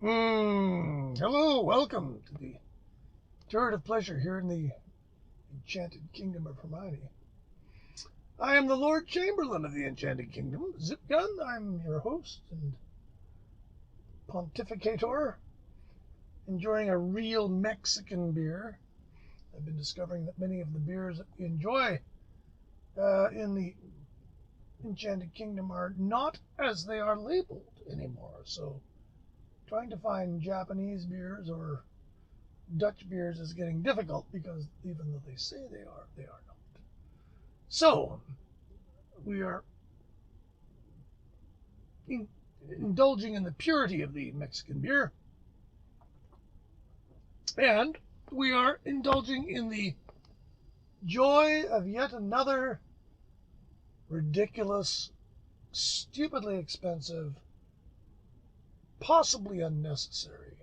Hello, welcome to the Turret of Pleasure here in the Enchanted Kingdom of Hermione. I am the Lord Chamberlain of the Enchanted Kingdom, Zipgun. I'm your host and pontificator, enjoying a real Mexican beer. I've been discovering that many of the beers that we enjoy in the Enchanted Kingdom are not as they are labeled anymore, so trying to find Japanese beers or Dutch beers is getting difficult because even though they say they are not. So, we are indulging in the purity of the Mexican beer, and we are indulging in the joy of yet another ridiculous, stupidly expensive, possibly unnecessary,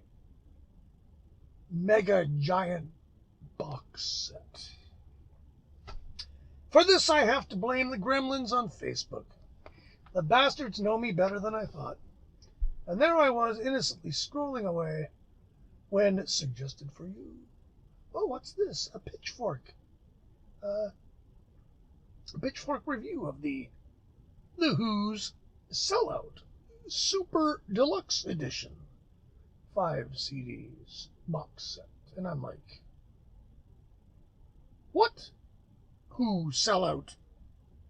mega giant box set. For this, I have to blame the gremlins on Facebook. The bastards know me better than I thought. And there I was, innocently scrolling away, when suggested for you. Oh, what's this? A pitchfork. A pitchfork review of the Who's Sellout Super Deluxe Edition 5 CDs box set. And I'm like, what? Who Sellout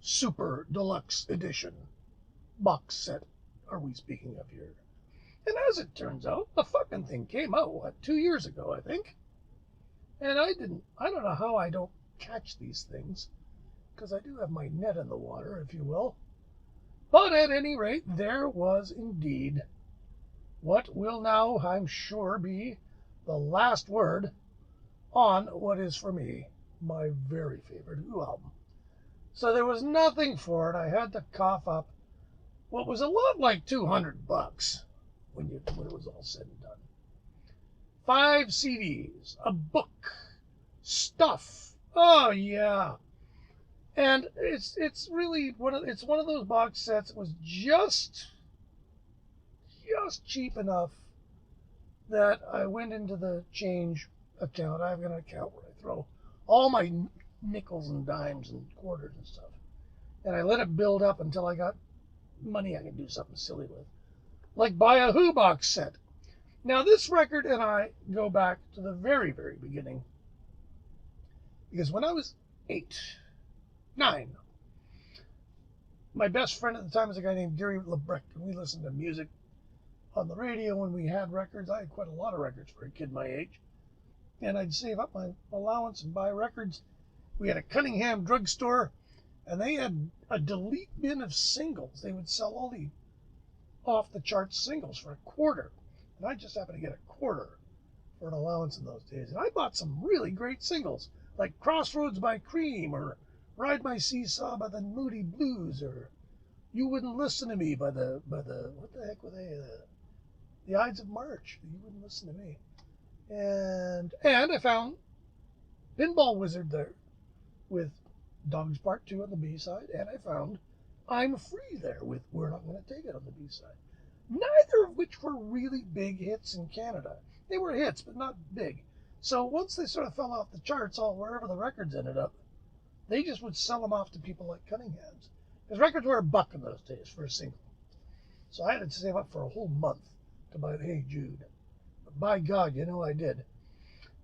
Super Deluxe Edition box set are we speaking of here? And as it turns out, the fucking thing came out, 2 years ago, I think. And I don't know how I don't catch these things, because I do have my net in the water, if you will. But at any rate, there was indeed what will now, I'm sure, be the last word on what is, for me, my very favorite Who album. So there was nothing for it. I had to cough up what was a lot like $200 when it was all said and done. 5 CDs, a book, stuff. Oh yeah. And it's really one of those box sets that was just cheap enough that I went into the change account. I've got an account where I throw all my nickels and dimes and quarters and stuff. And I let it build up until I got money I could do something silly with. Like buy a Who box set. Now this record and I go back to the very, very beginning. Because when I was 9, my best friend at the time was a guy named Gary Lebrecht, and we listened to music on the radio when we had records. I had quite a lot of records for a kid my age. And I'd save up my allowance and buy records. We had a Cunningham drugstore, and they had a delete bin of singles. They would sell all the off-the-charts singles for $0.25. And I just happened to get $0.25 for an allowance in those days. And I bought some really great singles, like Crossroads by Cream, or Ride My Seesaw by the Moody Blues, or You Wouldn't Listen to Me by the what the heck were they? The Ides of March. You Wouldn't Listen to Me. And I found Pinball Wizard there with Dogs Part 2 on the B-side, and I found I'm Free there with We're Not Gonna Take It on the B-side. Neither of which were really big hits in Canada. They were hits, but not big. So once they sort of fell off the charts, wherever the records ended up, they just would sell them off to people like Cunningham's. Because records were $1 in those days for a single. So I had to save up for a whole month to buy the Hey Jude. But by God, you know I did.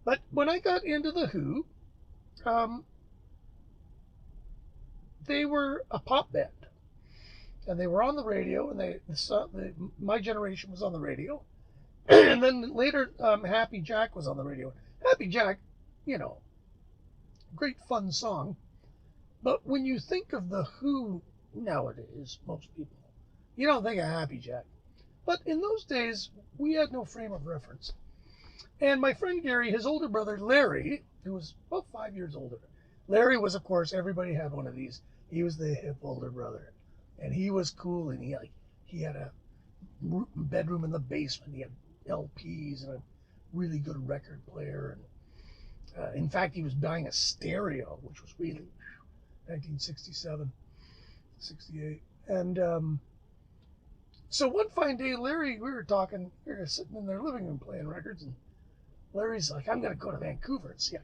But when I got into the Who, they were a pop band. And they were on the radio, and my generation was on the radio. And then later, Happy Jack was on the radio. Happy Jack, great fun song. But when you think of the Who nowadays, most people, you don't think of Happy Jack. But in those days, we had no frame of reference. And my friend Gary, his older brother Larry, who was about 5 years older, Larry was, of course, everybody had one of these. He was the hip older brother. And he was cool, and he had a bedroom in the basement. He had LPs and a really good record player. And in fact, he was buying a stereo, which was really 1967, 68. And So one fine day, Larry, we were sitting in their living room playing records, and Larry's like, I'm going to go to Vancouver and see a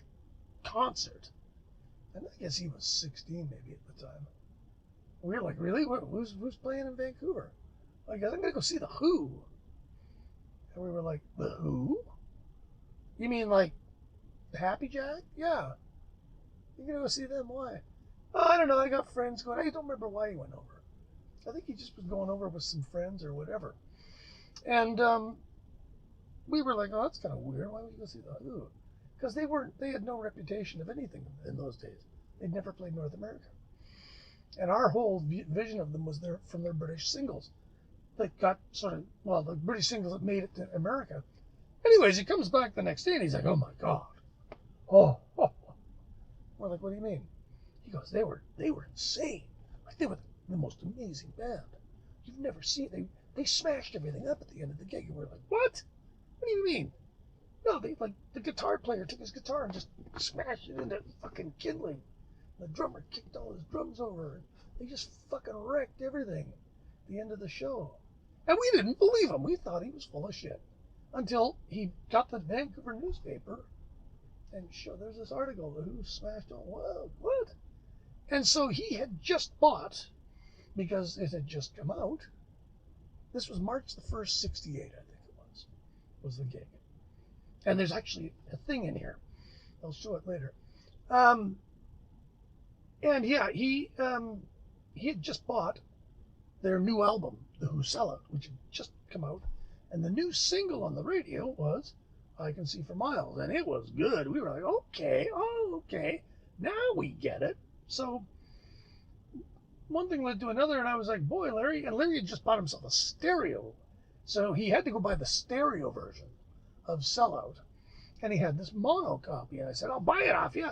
concert. And I guess he was 16 maybe at the time. We were like, really? Who's playing in Vancouver? I guess I'm going to go see The Who. And we were like, The Who? You mean like Happy Jack? Yeah. You're going to go see them? Why? Oh, I don't know. I got friends going. I don't remember why he went over. I think he just was going over with some friends or whatever. And we were like, oh, that's kind of weird. Why would you go see The Who? Because they had no reputation of anything in those days. They'd never played North America. And our whole vision of them was from their British singles that got the British singles that made it to America. Anyways, he comes back the next day and he's like, oh my God. Oh. We're like, what do you mean? He goes, they were insane. Like they were the most amazing band. You've never seen, they smashed everything up at the end of the gig. And we're like, what? What do you mean? No, the guitar player took his guitar and just smashed it into fucking kindling. The drummer kicked all his drums over, and they just fucking wrecked everything at the end of the show. And we didn't believe him. We thought he was full of shit. Until he got the Vancouver newspaper and there's this article, The Who smashed all. Whoa, what? And so he had just bought, because it had just come out, this was March the 1st, 68, I think it was the gig. And there's actually a thing in here. I'll show it later. And yeah, he had just bought their new album, The Who Sell It, which had just come out. And the new single on the radio was I Can See for Miles. And it was good. We were like, okay. Now we get it. So one thing led to another, and I was like, boy, Larry. And Larry had just bought himself a stereo. So he had to go buy the stereo version of Sellout. And he had this mono copy. And I said, I'll buy it off you.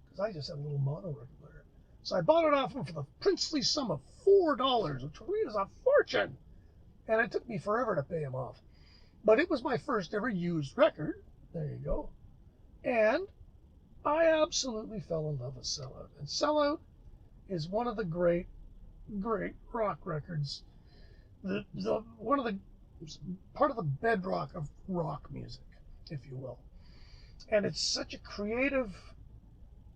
Because I just had a little mono record player. So I bought it off him for the princely sum of $4, which really is a fortune. And it took me forever to pay him off. But it was my first ever used record. There you go. And I absolutely fell in love with Sellout. And Sellout is one of the great rock records. One of the part of the bedrock of rock music, if you will. And it's such a creative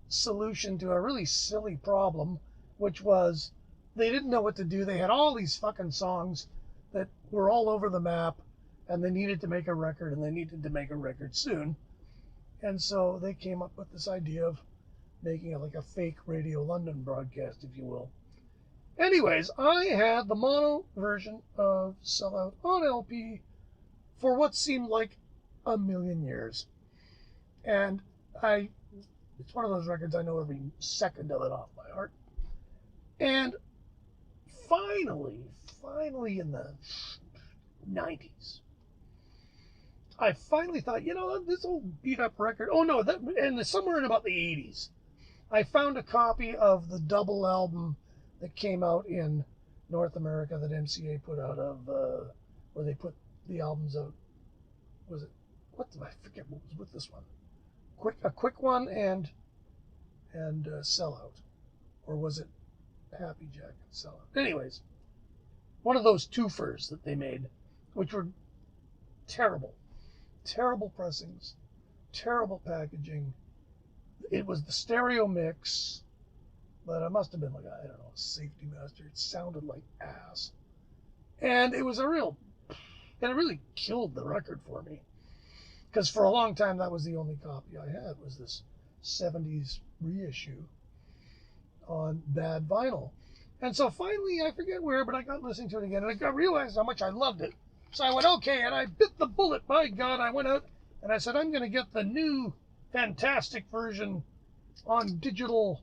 solution to a really silly problem, which was they didn't know what to do. They had all these fucking songs that were all over the map, and they needed to make a record, and they needed to make a record soon. And so they came up with this idea of making it like a fake Radio London broadcast, if you will. Anyways, I had the mono version of Sellout on LP for what seemed like a million years. And it's one of those records I know every second of it off by heart. And finally in the 90s, I finally thought, this old beat up record. Oh no, somewhere in about the 80s, I found a copy of the double album that came out in North America that MCA put out where they put the albums out. Was it, I forget what was with this one. A quick one and Sellout, or was it Happy Jack and Sellout? Anyways, one of those twofers that they made, which were terrible pressings, terrible packaging. It was the stereo mix, but it must have been like a safety master. It sounded like ass, and it really killed the record for me. Because for a long time, that was the only copy I had, was this 70s reissue on bad vinyl. And so finally, I forget where, but I got listening to it again, and I realized how much I loved it. So I went, okay, and I bit the bullet. By God, I went out, and I said, I'm going to get the new fantastic version on digital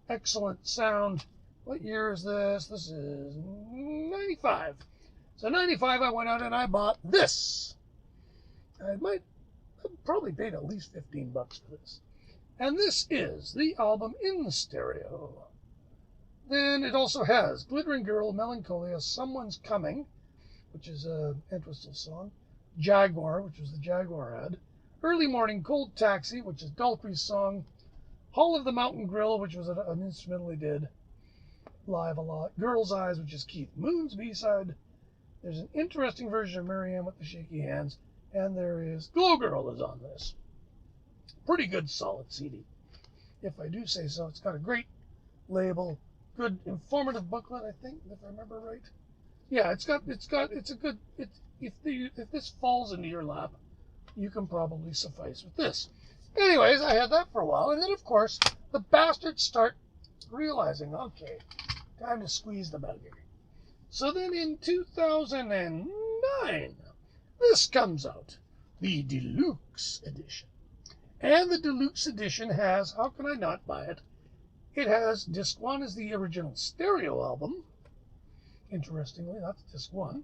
excellent sound. What year is this? This is 95. So 95, I went out and I bought this. I probably paid at least $15 for this. And this is the album in the stereo. Then it also has Glittering Girl, Melancholia, Someone's Coming, which is a Entwistle song, Jaguar, which was the Jaguar ad, Early Morning, Cold Taxi, which is Daltrey's song, Hall of the Mountain Grill, which was an instrumental he did live a lot, Girl's Eyes, which is Keith Moon's B-side, There's an interesting version of Marianne with the Shaky Hands, and there is Glow Girl is on this. Pretty good, solid CD, if I do say so. It's got a great label, good informative booklet, I think, if I remember right. Yeah, it's a good. If this falls into your lap, you can probably suffice with this. Anyways, I had that for a while, and then of course the bastards start realizing, okay, time to squeeze the bugger. So then in 2009, this comes out, the Deluxe edition. And the Deluxe edition has, how can I not buy it? It has disc 1 is the original stereo album. Interestingly, that's disc 1.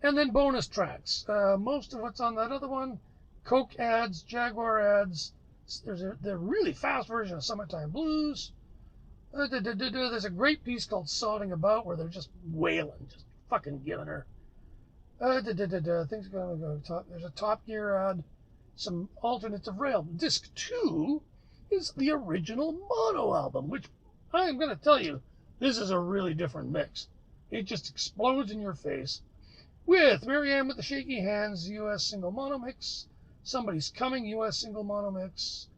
And then bonus tracks. Most of what's on that other one, Coke ads, Jaguar ads. There's a really fast version of Summertime Blues. There's a great piece called Sodding About where they're just wailing, just fucking giving her. Things going to go top. There's a Top Gear ad, some alternates of Rail. Disc 2 is the original mono album, which I'm going to tell you, this is a really different mix. It just explodes in your face. With Marianne with the Shaky Hands, US single mono mix, Somebody's Coming, US single mono mix,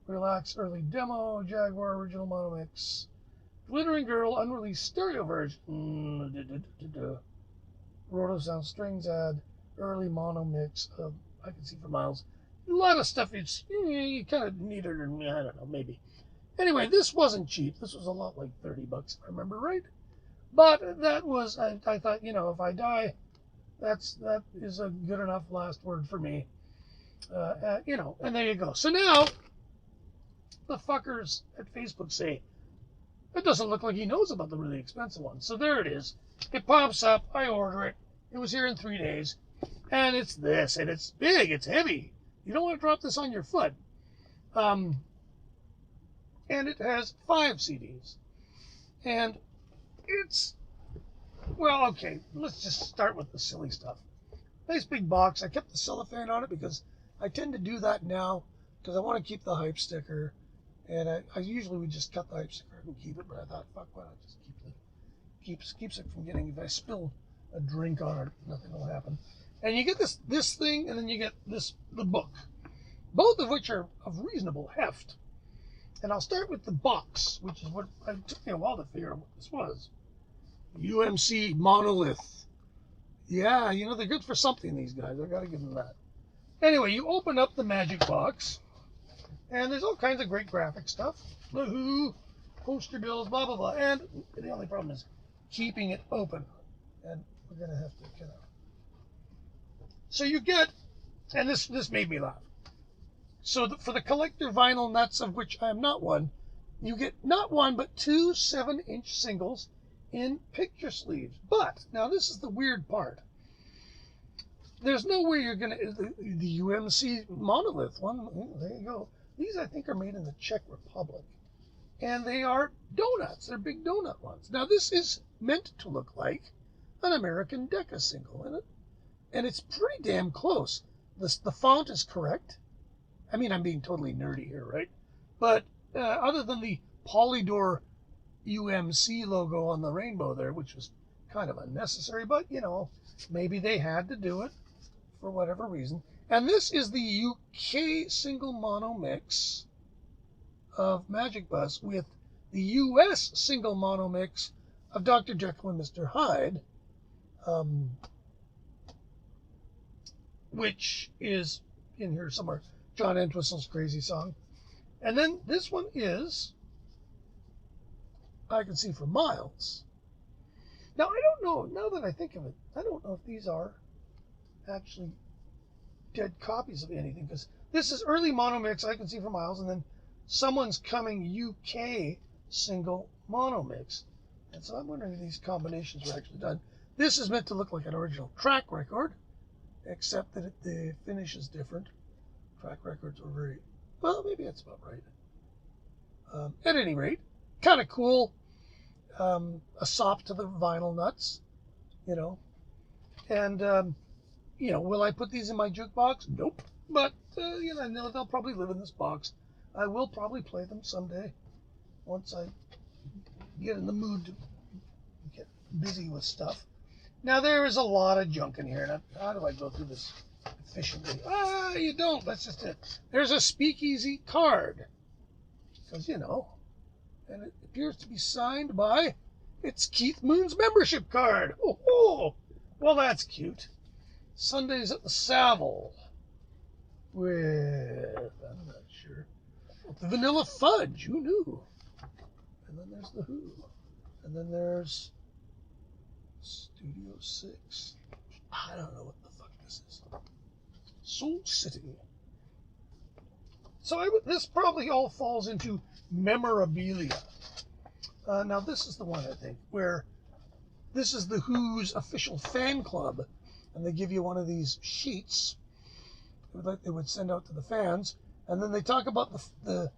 Relax early demo, Jaguar original mono mix, Glittering Girl unreleased stereo version, Roto Sound Strings ad, early mono mix of I Can See for Miles. A lot of stuff you kind of needed, I don't know, maybe. Anyway, this wasn't cheap. This was a lot like $30, if I remember right. But that was, I thought, if I die, that is a good enough last word for me. And there you go. So now, the fuckers at Facebook say, it doesn't look like he knows about the really expensive one. So there it is. It pops up. I order it. It was here in 3 days. And it's this. And it's big. It's heavy. You don't want to drop this on your foot. And it has 5 CDs. And it's, well, okay. Let's just start with the silly stuff. Nice big box. I kept the cellophane on it because I tend to do that now because I want to keep the hype sticker. And I usually would just cut the hype sticker and keep it, but I thought, fuck, why not just keeps it from getting, if I spill a drink on it, nothing will happen. And you get this thing, and then you get the book, both of which are of reasonable heft. And I'll start with the box, which is what it took me a while to figure out what this was. UMC Monolith. Yeah, they're good for something, these guys. I gotta give them that. Anyway, you open up the magic box, and there's all kinds of great graphic stuff. Woohoo! Poster bills, blah, blah, blah. And the only problem is keeping it open. And we're going to have to kind of... So you get, and this made me laugh. So for the collector vinyl nuts, of which I am not one, you get not one, but 2 7-inch singles in picture sleeves. But, now this is the weird part. There's no way you're going to... The UMC Monolith one, there you go. These, I think, are made in the Czech Republic. And they are donuts. They're big donut ones. Now, this is meant to look like an American Decca single in it. And it's pretty damn close. The font is correct. I mean, I'm being totally nerdy here, right? But other than the Polydor UMC logo on the rainbow there, which was kind of unnecessary, but, maybe they had to do it for whatever reason. And this is the UK single mono mix of Magic Bus with the US single mono mix of Dr. Jekyll and Mr. Hyde, which is in here somewhere. John Entwistle's Crazy Song. And then this one is I Can See for Miles. Now, I don't know, now that I think of it, I don't know if these are actually dead copies of anything, because this is early mono mix, I Can See for Miles, and then Someone's Coming UK single mono mix. And so I'm wondering if these combinations were actually done. This is meant to look like an original track record, except that the finish is different. Track records were very, well, maybe that's about right. At any rate, kind of cool. A sop to the vinyl nuts, And, will I put these in my jukebox? Nope. But, they'll probably live in this box. I will probably play them someday once I get in the mood to get busy with stuff. Now, there is a lot of junk in here. Now, how do I go through this efficiently? You don't. That's just it. There's a speakeasy card. Because, you know, and it appears to be signed by, it's Keith Moon's membership card. Oh, well, that's cute. Sundays at the Savile with, I'm not sure, the Vanilla Fudge. Who knew? And then there's the Who. And then there's Studio 6. I don't know what the fuck this is. Soul City. So this probably all falls into memorabilia. Now this is the one, I think, where this is the Who's official fan club, and they give you one of these sheets like they would send out to the fans, and then they talk about the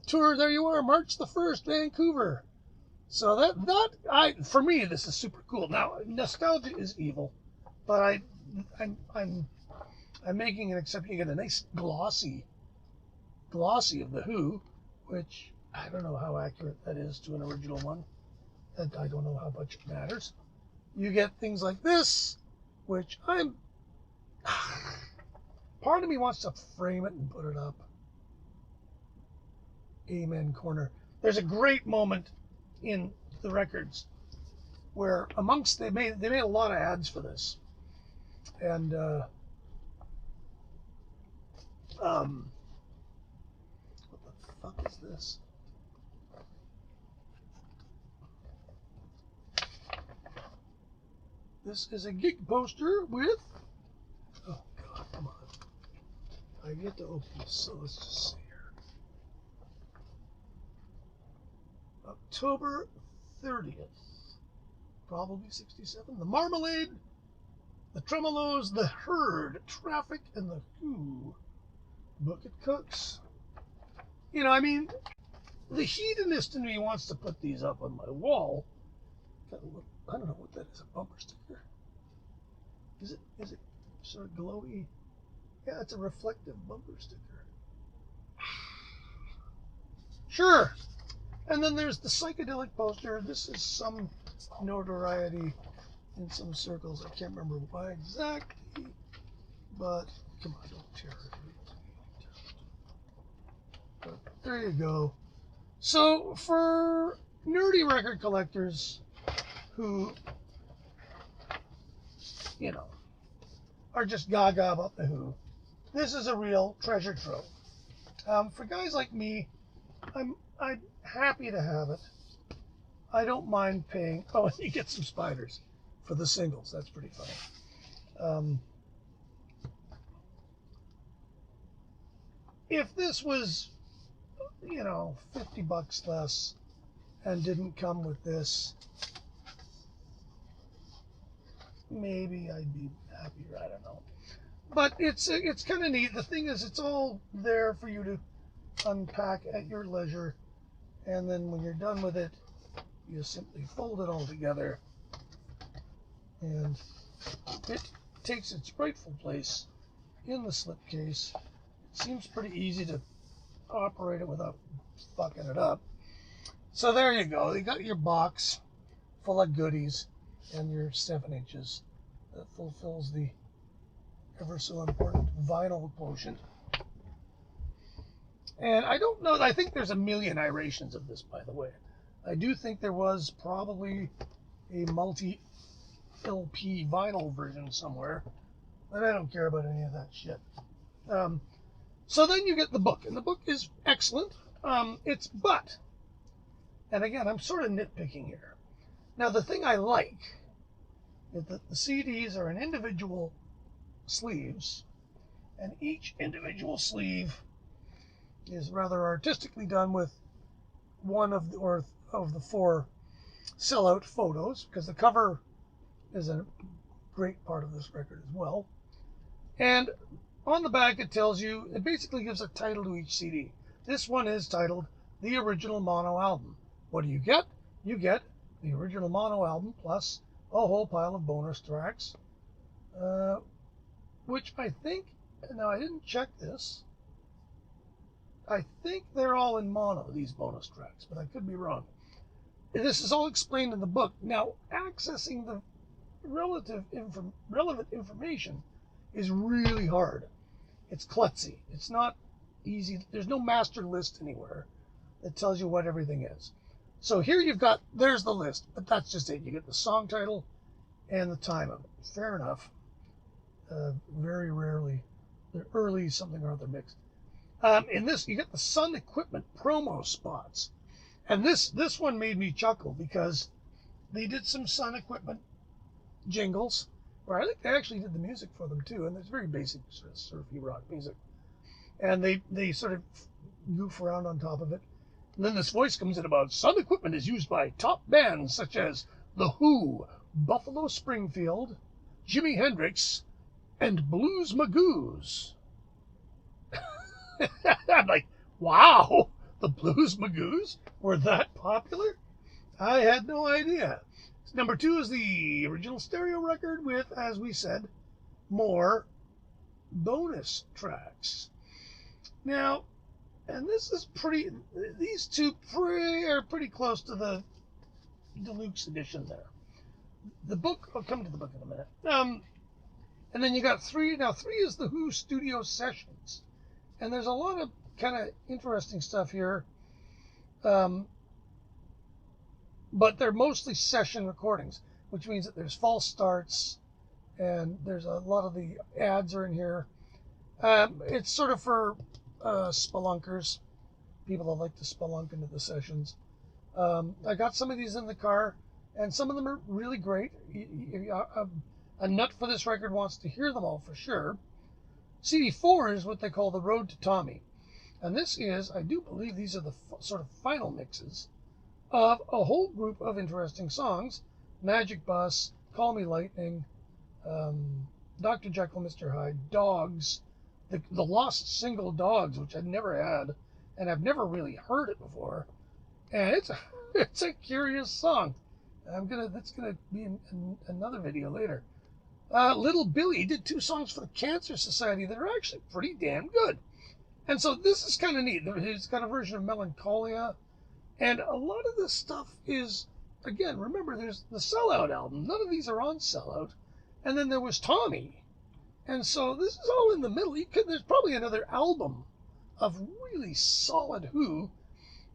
tour. There you are, March the 1st, Vancouver. So for me, this is super cool. Now, nostalgia is evil, but I'm making an exception. You get a nice glossy of the Who, which I don't know how accurate that is to an original one. I don't know how much it matters. You get things like this, which part of me wants to frame it and put it up. Amen corner. There's a great moment in the records where they made a lot of ads for this, and what the fuck is this? This is a gig poster with, oh god, come on, I get to open this, so let's just see here. October 30th, probably 67. The Marmalade, the Tremolos, the Herd, Traffic, and the Who. Bucket Cooks. You know, I mean, the hedonist in me wants to put these up on my wall. I don't know what that is, a bumper sticker. Is it sort of glowy? Yeah, it's a reflective bumper sticker. Sure. And then there's the psychedelic poster. This is some notoriety in some circles. I can't remember why exactly, but come on, don't tear it. But there you go. So for nerdy record collectors who, you know, are just gaga about the Who, this is a real treasure trove. For guys like me, I'm happy to have it. I don't mind paying. Oh, you get some spiders for the singles. That's pretty funny. If this was, you know, $50 less and didn't come with this, maybe I'd be happier. I don't know. But it's kind of neat. The thing is, it's all there for you to unpack at your leisure, and then when you're done with it, you simply fold it all together, and it takes its rightful place in the slipcase. It seems pretty easy to operate it without fucking it up. So there you go. You got your box full of goodies and your 7 inches that fulfills the ever so important vinyl quotient. And I don't know, I think there's a million iterations of this, by the way. I do think there was probably a multi-LP vinyl version somewhere, but I don't care about any of that shit. So then you get the book, and the book is excellent. And again, I'm sort of nitpicking here. Now, the thing I like is that the CDs are in individual sleeves, and each individual sleeve is rather artistically done with one of the 4 sellout photos, because the cover is a great part of this record as well. And on the back it basically gives a title to each CD. This one is titled The Original Mono Album. What do you get? You get the original mono album plus a whole pile of bonus tracks, which I think, now I didn't check this, I think they're all in mono, these bonus tracks, but I could be wrong. This is all explained in the book. Now, accessing relevant information is really hard. It's klutzy. It's not easy. There's no master list anywhere that tells you what everything is. So here there's the list, but that's just it. You get the song title and the time of it. Fair enough. Very rarely, the early something or other mixed. In this, you get the Sun Equipment promo spots. And this one made me chuckle because they did some Sun Equipment jingles, where I think they actually did the music for them too, and it's very basic sort of surfy rock music. And they sort of goof around on top of it. And then this voice comes in about Sun Equipment is used by top bands such as The Who, Buffalo Springfield, Jimi Hendrix, and Blues Magoos. I'm like, wow, the Blues Magoos were that popular? I had no idea. Number 2 is the original stereo record with, as we said, more bonus tracks. Now, and this is these two are pretty close to the Deluxe edition there. The book, I'll come to the book in a minute. And then you got 3. Now, 3 is the Who Studio Sessions. And there's a lot of kind of interesting stuff here. But they're mostly session recordings, which means that there's false starts, and there's a lot of the ads are in here. It's sort of for spelunkers, people that like to spelunk into the sessions. I got some of these in the car, and some of them are really great. A nut for this record wants to hear them all for sure. CD4 is what they call the Road to Tommy. And this is, I do believe these are the sort of final mixes of a whole group of interesting songs. Magic Bus, Call Me Lightning, Dr. Jekyll, Mr. Hyde, Dogs, the lost single Dogs, which I'd never had, and I've never really heard it before. And it's a curious song. That's gonna be in another video later. Little Billy did 2 songs for the Cancer Society that are actually pretty damn good. And so this is kind of neat. He's got a version of Melancholia. And a lot of this stuff is, again, remember, there's the Sellout album. None of these are on Sellout. And then there was Tommy. And so this is all in the middle. There's probably another album of really solid Who.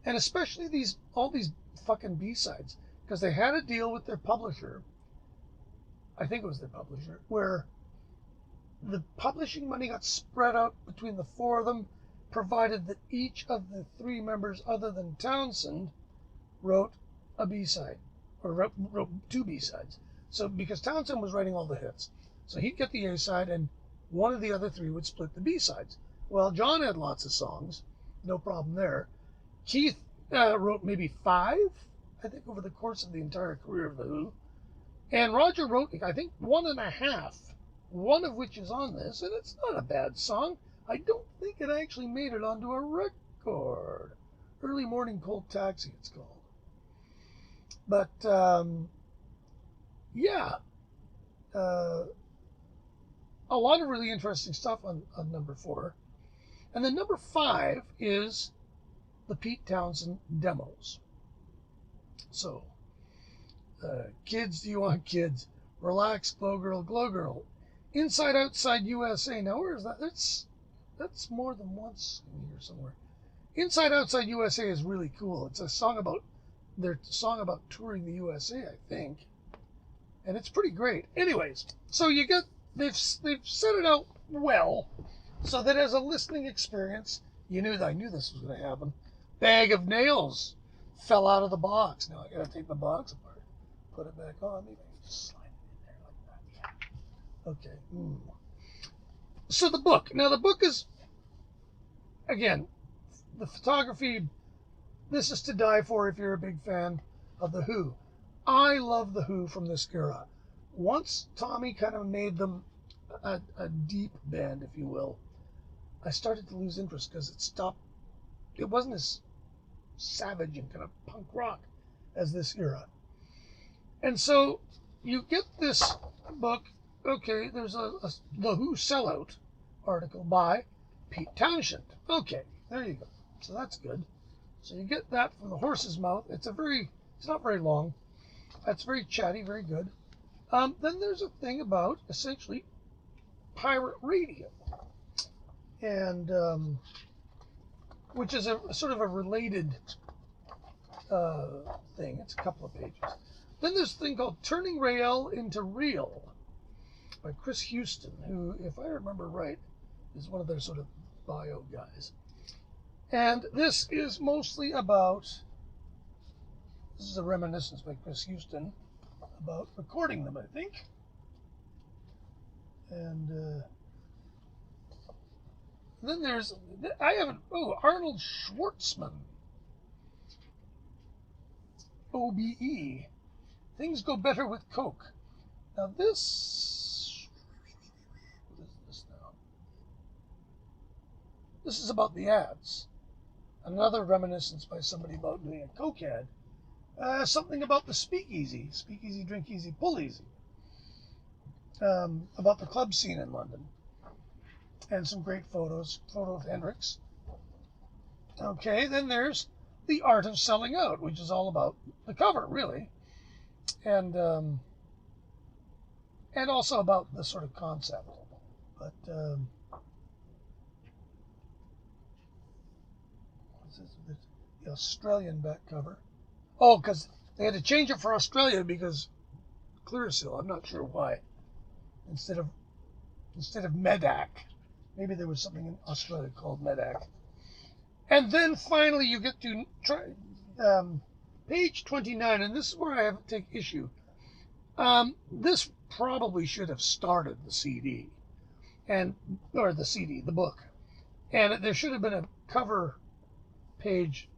And especially all these fucking B-sides. Because they had a deal with their publisher. I think it was their publisher, where the publishing money got spread out between the 4 of them, provided that each of the 3 members other than Townsend wrote a B-side, or wrote 2 B-sides. So, because Townsend was writing all the hits. So he'd get the A-side, and one of the other 3 would split the B-sides. Well, John had lots of songs, no problem there. Keith wrote maybe 5, I think, over the course of the entire career of The Who. And Roger wrote, I think, 1.5, one of which is on this, and it's not a bad song. I don't think it actually made it onto a record. Early Morning Cold Taxi, it's called. But, yeah. A lot of really interesting stuff on number 4. And then number 5 is the Pete Townsend demos. So, Kids, Do You Want Kids? Relax, Glow Girl, Glow Girl. Inside Outside USA. Now, where is that? That's more than once in here somewhere. Inside Outside USA is really cool. It's a song about touring the USA, I think. And it's pretty great. Anyways, so they've set it out well so that as a listening experience, I knew this was going to happen. Bag of Nails fell out of the box. Now I got to take the box apart, put it back on. Maybe I can just slide it in there like that. Yeah. Okay. So the book. Now the book is, again, the photography. This is to die for if you're a big fan of The Who. I love The Who from this era. Once Tommy kind of made them a deep band, if you will, I started to lose interest because it wasn't as savage and kind of punk rock as this era. And so you get this book. Okay, there's The Who Sellout article by Pete Townshend. Okay, there you go. So that's good. So you get that from the horse's mouth. It's not very long. It's very chatty, very good. Then there's a thing about essentially pirate radio, and which is a sort of a related thing. It's a couple of pages. Then there's a thing called Turning Rail into Real by Chris Houston, who, if I remember right, is one of their sort of bio guys. And this is mostly about, this is a reminiscence by Chris Houston about recording them, I think. And then there's, Arnold Schwartzman, OBE, Things Go Better with Coke. Now this, what is this now? This is about the ads. Another reminiscence by somebody about doing a Coke ad. Something about the speakeasy, drink easy, pull easy. About the club scene in London. And some great photos, photo of Hendrix. Okay, then there's The Art of Selling Out, which is all about the cover, really. And also about the sort of concept. But what's this? The Australian back cover. Oh, because they had to change it for Australia because Clearasil. I'm not sure why. Instead of Medac, maybe there was something in Australia called Medac. And then finally, you get to page 29, and this is where I have to take issue. This probably should have started the CD, or the book, and there should have been a cover page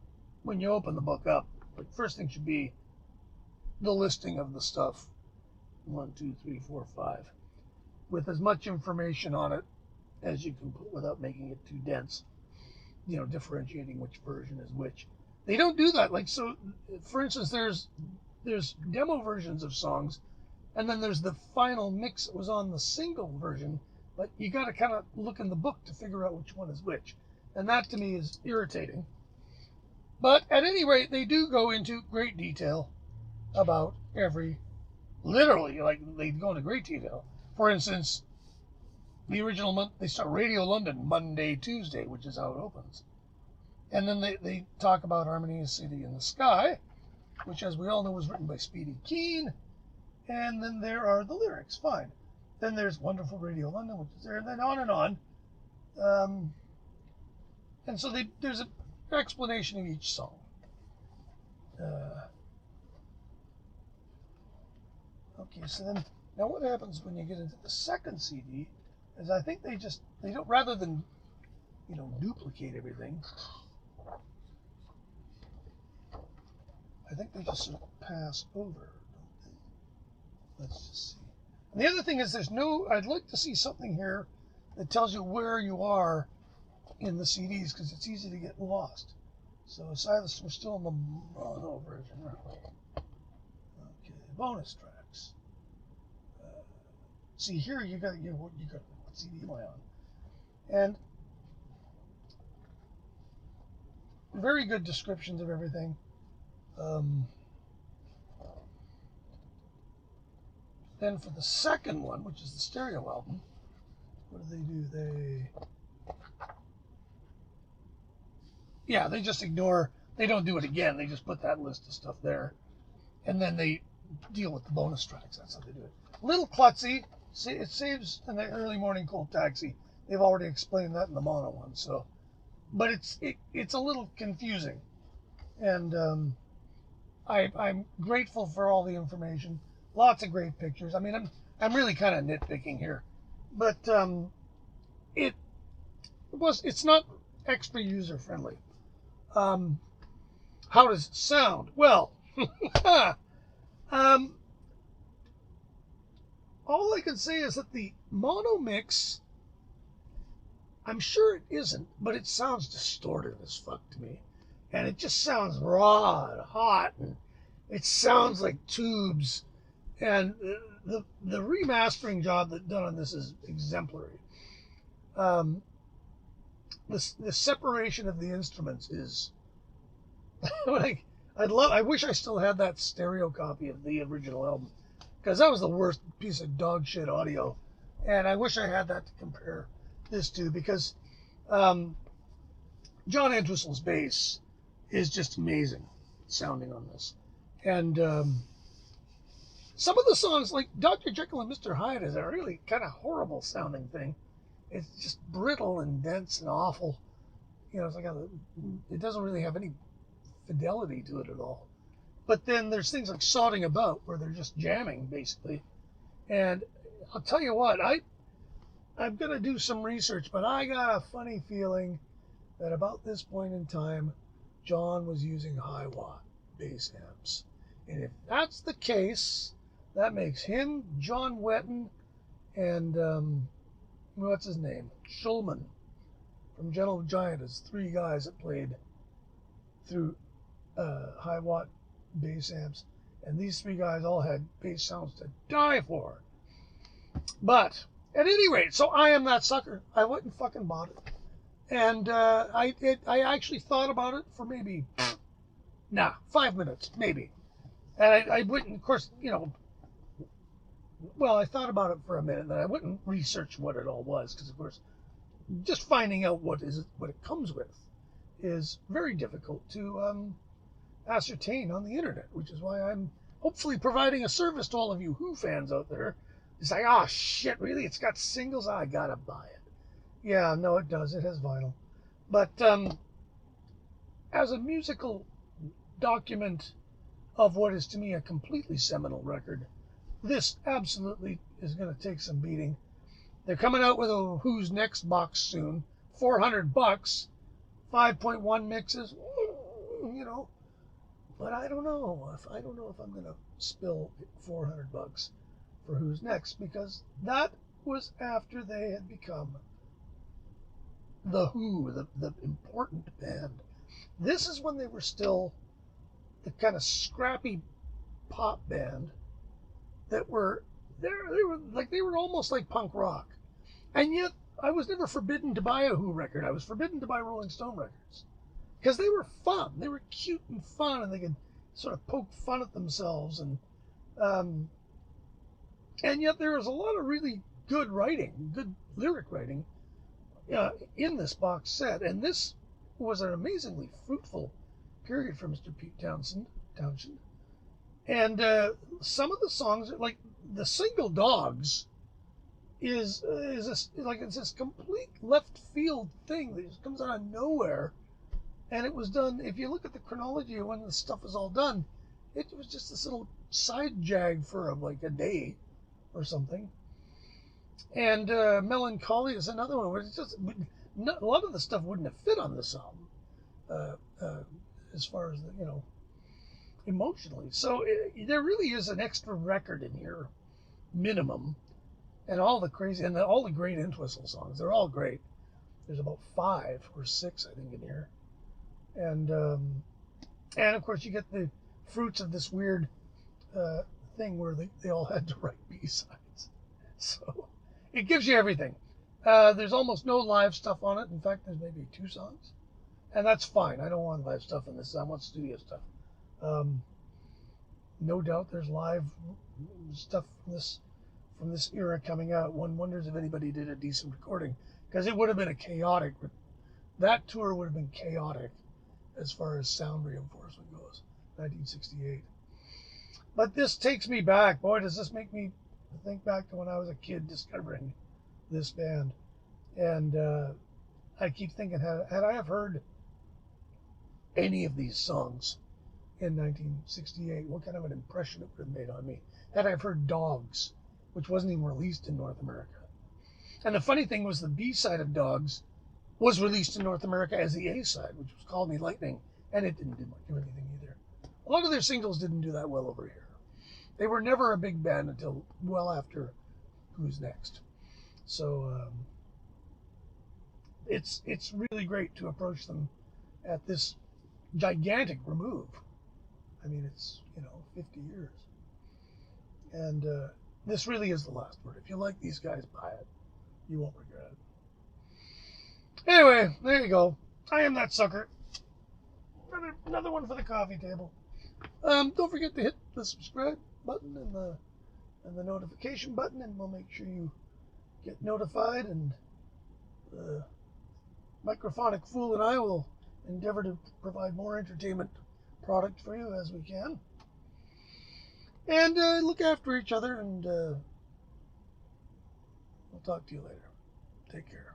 when you open the book up. Like, first thing should be the listing of the stuff, 1, 2, 3, 4, 5, with as much information on it as you can put without making it too dense. You know, differentiating which version is which. They don't do that. Like, so, for instance, there's demo versions of songs, and then there's the final mix that was on the single version, but you got to kind of look in the book to figure out which one is which. And that, to me, is irritating. But at any rate, they do go into great detail about literally, like, they go into great detail. For instance, the original month, they start Radio London Monday, Tuesday, which is how it opens. And then they talk about Harmonious City in the Sky, which, as we all know, was written by Speedy Keen. And then there are the lyrics, fine. Then there's Wonderful Radio London, which is there, and then on and on. And so there's an explanation of each song. Okay, so then, now what happens when you get into the second CD is I think they don't, rather than, duplicate everything, I think they just sort of pass over, don't they? Let's just see. And the other thing is I'd like to see something here that tells you where you are in the CDs, because it's easy to get lost. So Silas, we're still in the mono version, aren't we? Okay, bonus tracks. See here, you got what CD am I on? And very good descriptions of everything. Then for the second one, which is the stereo album, what do? They just ignore, they don't do it again, they just put that list of stuff there. And then they deal with the bonus tracks, that's how they do it. Little klutzy, it saves in the early morning cold taxi. They've already explained that in the mono one, so. But it's a little confusing. And I'm grateful for all the information. Lots of great pictures. I mean, I'm really kind of nitpicking here, but it's not extra user friendly. How does it sound? Well, all I can say is that the mono mix, I'm sure it isn't, but it sounds distorted as fuck to me. And it just sounds raw and hot, and it sounds like tubes. And the remastering job that's done on this is exemplary. The separation of the instruments is like, I wish I still had that stereo copy of the original album, because that was the worst piece of dog shit audio. And I wish I had that to compare this to, because John Entwistle's bass is just amazing sounding on this. And some of the songs, like Dr. Jekyll and Mr. Hyde, is a really kind of horrible sounding thing. It's just brittle and dense and awful. You know, it's like it doesn't really have any fidelity to it at all. But then there's things like Sodding About, where they're just jamming, basically. And I'll tell you what, I'm going to do some research, but I got a funny feeling that about this point in time, John was using high watt bass amps. And if that's the case, that makes him, John Wetton, and what's his name? Schulman from Gentle Giant as three guys that played through high watt bass amps. And these three guys all had bass sounds to die for. But at any rate, so I am that sucker. I went and fucking bought it. And I actually thought about it for maybe 5 minutes, maybe. And I went and, of course, you know, well, I thought about it for a minute, and then I went and researched what it all was, because, of course, just finding out what it comes with is very difficult to ascertain on the internet, which is why I'm hopefully providing a service to all of you Who fans out there. It's like, oh, shit, really? It's got singles? I gotta buy it. Yeah, no, it does. It has vinyl. But as a musical document of what is to me a completely seminal record, this absolutely is going to take some beating. They're coming out with a Who's Next box soon. $400, 5.1 mixes, you know. But I don't know if I'm going to spill $400 for Who's Next, because that was after they had become the Who, the important band. This is when they were still the kind of scrappy pop band that were they were almost like punk rock. And yet I was never forbidden to buy a Who record. I was forbidden to buy Rolling Stone records, because they were fun. They were cute and fun, and they could sort of poke fun at themselves, and yet there was a lot of really good writing, good lyric writing in this box set. And this was an amazingly fruitful period for Mr. Pete Townshend. And some of the songs, like the single Dogs, it's this complete left field thing that just comes out of nowhere. And it was done, if you look at the chronology of when the stuff was all done, it was just this little side jag for like a day or something. And Melancholy is another one where it's just a lot of the stuff wouldn't have fit on this album, as far as emotionally. So there really is an extra record in here, minimum, and all the great Entwistle songs. They're all great. There's about 5 or 6, I think, in here, and of course you get the fruits of this weird thing where they all had to write B-sides. So it gives you everything. There's almost no live stuff on it. In fact, there's maybe 2 songs. And that's fine. I don't want live stuff in this. I want studio stuff. No doubt there's live stuff from this era coming out. One wonders if anybody did a decent recording, because it would have been that tour would have been chaotic as far as sound reinforcement goes, 1968. But this takes me back. Boy, does this make me think back to when I was a kid discovering this band. And I keep thinking, had I have heard any of these songs in 1968, what kind of an impression it would have made on me. Had I have heard Dogs, which wasn't even released in North America. And the funny thing was, the B-side of Dogs was released in North America as the A-side, which was Call Me Lightning, and it didn't do anything either. A lot of their singles didn't do that well over here. They were never a big band until well after Who's Next. So it's really great to approach them at this gigantic remove. I mean, it's 50 years, and this really is the last word. If you like these guys, buy it. You won't regret it. Anyway, there you go. I am that sucker. Another one for the coffee table. Don't forget to hit the subscribe button and the and the notification button, and we'll make sure you get notified. And the Microphonic Fool and I will endeavor to provide more entertainment product for you as we can. And look after each other, and we'll talk to you later. Take care.